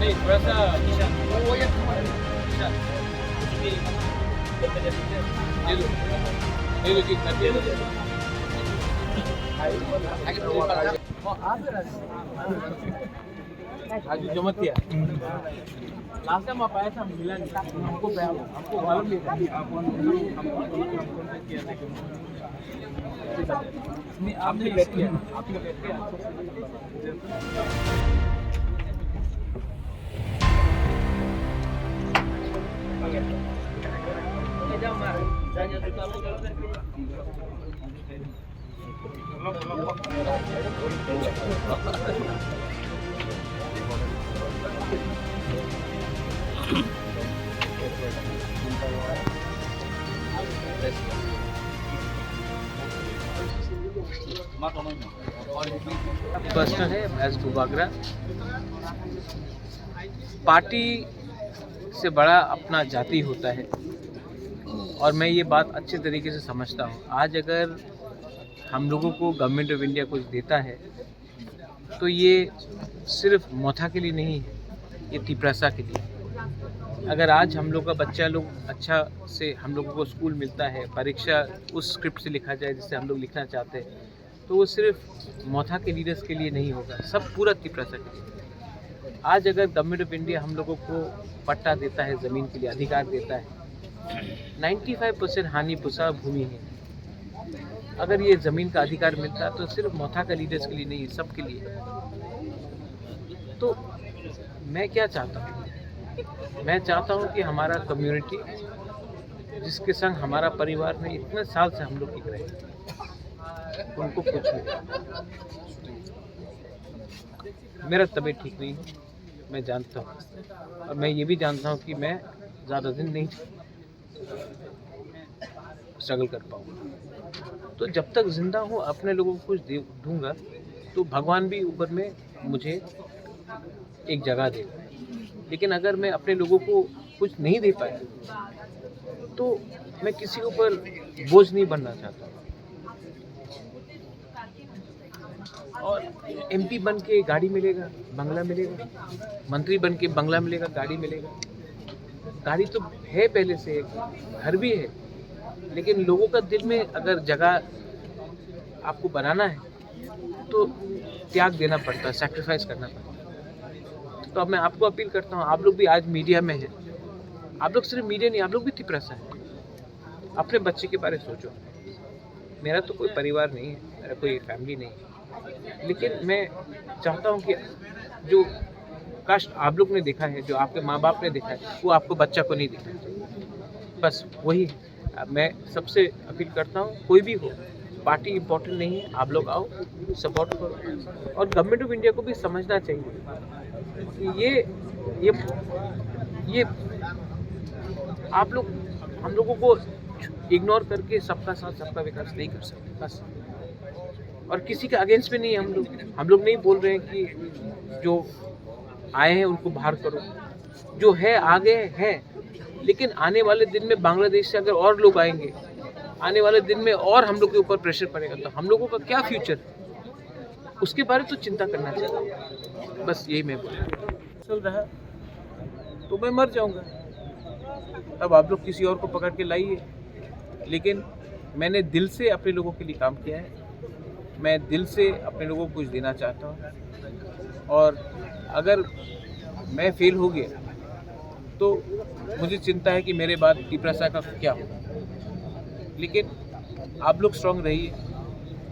नहीं थोड़ा सा वो ये दे दो कि कर दे आज जमत किया लास्ट टाइम आप आया था मिला नहीं हमको मालूम नहीं था आपने बैठ किया आपने बैठ किया पर्सनल है एज टूबागरा पार्टी से बड़ा अपना जाति होता है और मैं ये बात अच्छे तरीके से समझता हूँ। आज अगर हम लोगों को गवर्नमेंट ऑफ इंडिया कुछ देता है तो ये सिर्फ मोथा के लिए नहीं है, ये तिपरासा के लिए। अगर आज हम लोग का बच्चा लोग अच्छा से हम लोगों को स्कूल मिलता है, परीक्षा उस स्क्रिप्ट से लिखा जाए जिससे हम लोग लिखना चाहते हैं, तो वो सिर्फ मोथा के लीडर्स के लिए नहीं होगा, सब पूरा तिपरासा के लिए। आज अगर गवर्नमेंट ऑफ इंडिया हम लोगों को पट्टा देता है, ज़मीन के लिए अधिकार देता है, 95% हानि पुसा भूमि है। अगर ये ज़मीन का अधिकार मिलता है तो सिर्फ मोथा का लीडर्स के लिए नहीं, सबके लिए। तो मैं क्या चाहता हूँ, मैं चाहता हूँ कि हमारा कम्युनिटी जिसके संग हमारा परिवार में इतने साल से हम लोग टिक रहे हैं, उनको कुछ नहीं। मेरा तबीयत ठीक नहीं है, मैं जानता हूँ, और मैं ये भी जानता हूँ कि मैं ज़्यादा दिन नहीं स्ट्रगल कर पाऊँगा। तो जब तक जिंदा हूँ अपने लोगों को कुछ दूंगा तो भगवान भी ऊपर में मुझे एक जगह देगा। लेकिन अगर मैं अपने लोगों को कुछ नहीं दे पाया तो मैं किसी के ऊपर बोझ नहीं बनना चाहता। और एमपी बन के गाड़ी मिलेगा, बंगला मिलेगा, मंत्री बन के बंगला मिलेगा, गाड़ी मिलेगा। गाड़ी तो है पहले से, घर भी है, लेकिन लोगों का दिल में अगर जगह आपको बनाना है तो त्याग देना पड़ता है, सैक्रिफाइस करना पड़ता है। तो अब मैं आपको अपील करता हूँ, आप लोग भी आज मीडिया में हैं, आप लोग सिर्फ मीडिया नहीं, आप लोग भी तिपरासा है। अपने बच्चे के बारे में सोचो। मेरा तो कोई परिवार नहीं है, मेरा कोई फैमिली नहीं है, लेकिन मैं चाहता हूँ कि जो कष्ट आप लोग ने देखा है, जो आपके माँ बाप ने देखा है, वो आपको बच्चा को नहीं दिखना चाहिए। बस वही मैं सबसे अपील करता हूँ। कोई भी हो, पार्टी इम्पोर्टेंट नहीं है, आप लोग आओ, सपोर्ट करो। और गवर्नमेंट ऑफ इंडिया को भी समझना चाहिए कि ये आप लोग हम लोगों को इग्नोर करके सबका साथ सबका विकास नहीं कर सकते बस। और किसी के अगेंस्ट में नहीं है हम लोग नहीं बोल रहे हैं कि जो आए हैं उनको बाहर करो, जो है आगे है। लेकिन आने वाले दिन में बांग्लादेश से अगर और लोग आएंगे, आने वाले दिन में और हम लोग के ऊपर प्रेशर पड़ेगा, तो हम लोगों का क्या फ्यूचर, उसके बारे में तो चिंता करना चाहिए। बस यही मैं बोल चल रहा तो मैं मर जाऊंगा। अब आप लोग किसी और को पकड़ के लाइए, लेकिन मैंने दिल से अपने लोगों के लिए काम किया है। मैं दिल से अपने लोगों को कुछ देना चाहता हूँ, और अगर मैं फेल हो गया तो मुझे चिंता है कि मेरे बाद तिपरासा का क्या होगा। लेकिन आप लोग स्ट्रांग रहिए,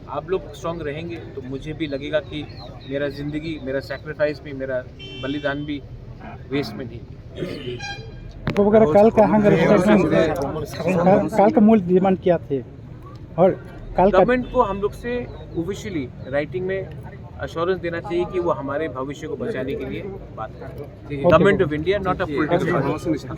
आप लोग स्ट्रांग रहेंगे तो मुझे भी लगेगा कि मेरा ज़िंदगी, मेरा सैक्रिफाइस भी, मेरा बलिदान भी वेस्ट में नहीं। काल का मूल डिमांड क्या थे, और गवर्नमेंट को हम लोग से ऑफिशियली राइटिंग में अश्योरेंस देना चाहिए कि वो हमारे भविष्य को बचाने के लिए बात करें। Government of India, not a political.